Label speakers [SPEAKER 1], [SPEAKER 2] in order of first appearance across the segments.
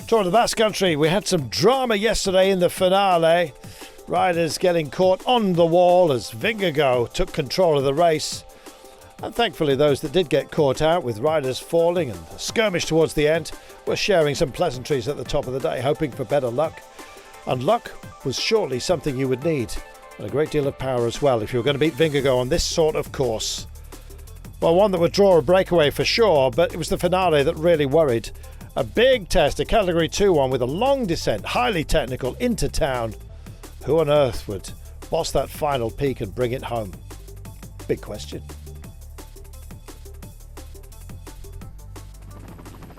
[SPEAKER 1] Tour of the Basque Country. We had some drama yesterday in the finale. Riders getting caught on the wall as Vingegaard took control of the race. And thankfully those that did get caught out, with riders falling and a skirmish towards the end, were sharing some pleasantries at the top of the day, hoping for better luck. And luck was surely something you would need, and a great deal of power as well if you were going to beat Vingegaard on this sort of course. Well, one that would draw a breakaway for sure, but it was the finale that really worried. A big test, a Category 2 one with a long descent, highly technical, into town. Who on earth would boss that final peak and bring it home? Big question.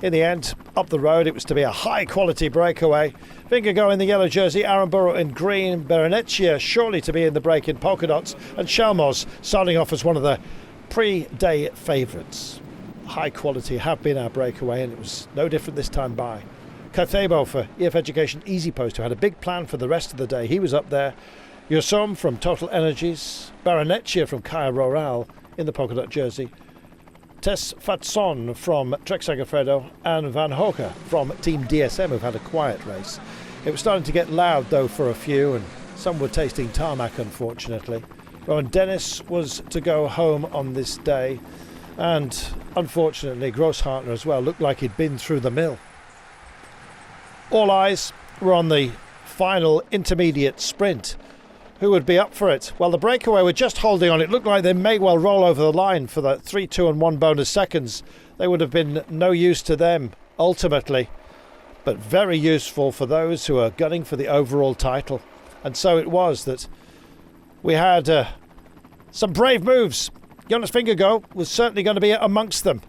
[SPEAKER 1] In the end, up the road, it was to be a high-quality breakaway. Vingegaard in the yellow jersey, Aramburu in green, Berenetxia surely to be in the break in polka dots, and Chelmos starting off as one of the pre-day favourites. High quality have been our breakaway, and it was no different this time by. Cathebo for EF Education Easy Post, who had a big plan for the rest of the day. He was up there. Yosom from Total Energies, Berenetxia from Kaya Roral in the polka dot jersey, Tess Fatson from Trek Segafredo, and Van Hoeke from Team DSM, who've had a quiet race. It was starting to get loud though for a few, and some were tasting tarmac unfortunately. Rowan Dennis was to go home on this day, and unfortunately Grosshartner as well looked like he'd been through the mill. All eyes were on the final intermediate sprint. Who would be up for it? Well, the breakaway were just holding on. It looked like they may well roll over the line for the 3, 2 and 1 bonus seconds. They would have been no use to them ultimately, but very useful for those who are gunning for the overall title. And so it was that we had some brave moves. Jonas Vingegaard was certainly going to be amongst them.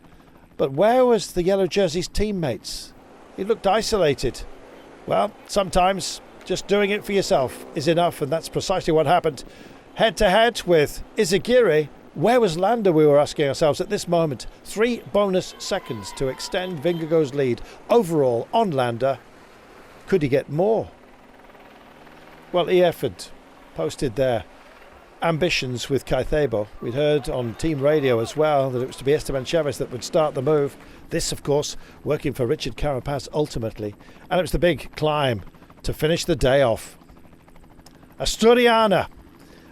[SPEAKER 1] But where was the yellow jersey's teammates? He looked isolated. Well, sometimes just doing it for yourself is enough, and that's precisely what happened. Head to head with Izagirre. Where was Landa, we were asking ourselves at this moment. 3 bonus seconds to extend Vingegaard's lead overall on Landa. Could he get more? Well, EF had posted their ambitions with Cathebo. We'd heard on team radio as well that it was to be Esteban Chavez that would start the move. This, of course, working for Richard Carapaz ultimately. And it was the big climb to finish the day off. Asturiana,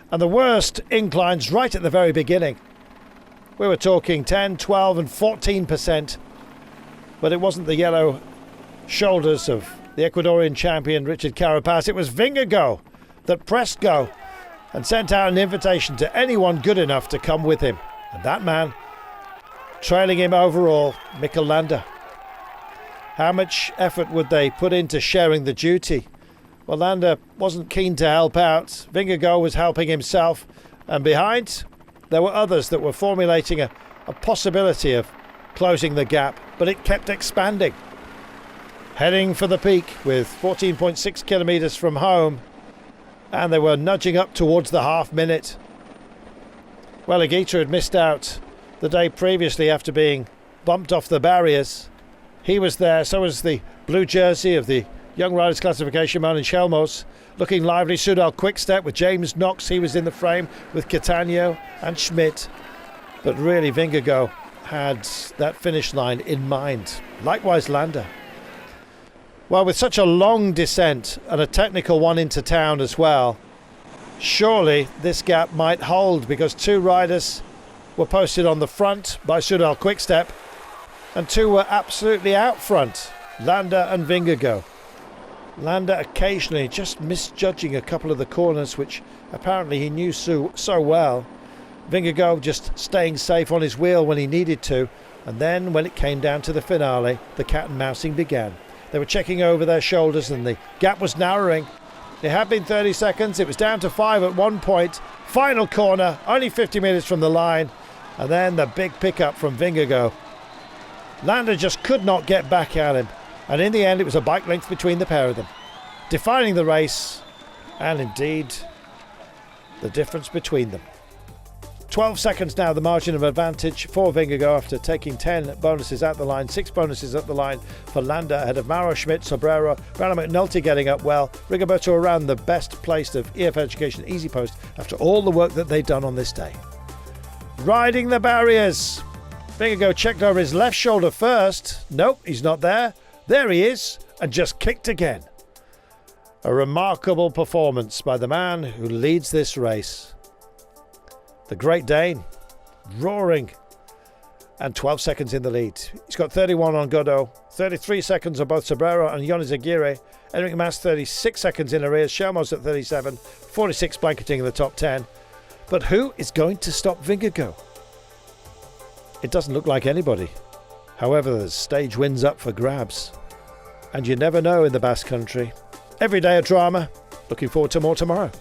[SPEAKER 1] and the worst inclines right at the very beginning. We were talking 10, 12 and 14%, but it wasn't the yellow shoulders of the Ecuadorian champion Richard Carapaz. It was Vingegaard that pressed go and sent out an invitation to anyone good enough to come with him. And that man, trailing him overall, Mikel Landa. How much effort would they put into sharing the duty? Well, Landa wasn't keen to help out. Vingegaard was helping himself. And behind, there were others that were formulating a possibility of closing the gap. But it kept expanding. Heading for the peak with 14.6 kilometres from home. And they were nudging up towards the half minute. Well, Higuita had missed out the day previously after being bumped off the barriers. He was there, so was the blue jersey of the Young Riders Classification man in Chelmos, looking lively. Soudal Quickstep with James Knox, he was in the frame with Catania and Schmidt. But really Vingegaard had that finish line in mind. Likewise Landa. Well, with such a long descent and a technical one into town as well, surely this gap might hold, because 2 riders were posted on the front by Soudal Quickstep and 2 were absolutely out front, Landa and Vingegaard. Landa occasionally just misjudging a couple of the corners, which apparently he knew so well. Vingegaard just staying safe on his wheel when he needed to, and then when it came down to the finale, the cat and mousing began. They were checking over their shoulders and the gap was narrowing. It had been 30 seconds, it was down to 5 at one point. Final corner, only 50 metres from the line, and then the big pickup from Vingegaard. Landa just could not get back at him, and in the end it was a bike length between the pair of them, defining the race and indeed the difference between them. 12 seconds now the margin of advantage for Vingegaard after taking 10 bonuses at the line, 6 bonuses at the line for Landa ahead of Mauro Schmidt, Sobrero, Rana McNulty getting up well, Rigoberto Urán the best placed of EF Education Easy Post after all the work that they'd done on this day. Riding the barriers, Vingegaard checked over his left shoulder first. Nope, he's not there. There he is. and just kicked again. A remarkable performance by the man who leads this race. The Great Dane, roaring, and 12 seconds in the lead. He's got 31 on Godot, 33 seconds on both Sobrero and Jonas Aguirre. Enric Mas 36 seconds in arrears, Chalmos at 37, 46 blanketing in the top 10. But who is going to stop Vingegaard? It doesn't look like anybody. However, the stage wins up for grabs. And you never know in the Basque Country. Every day a drama. Looking forward to more tomorrow.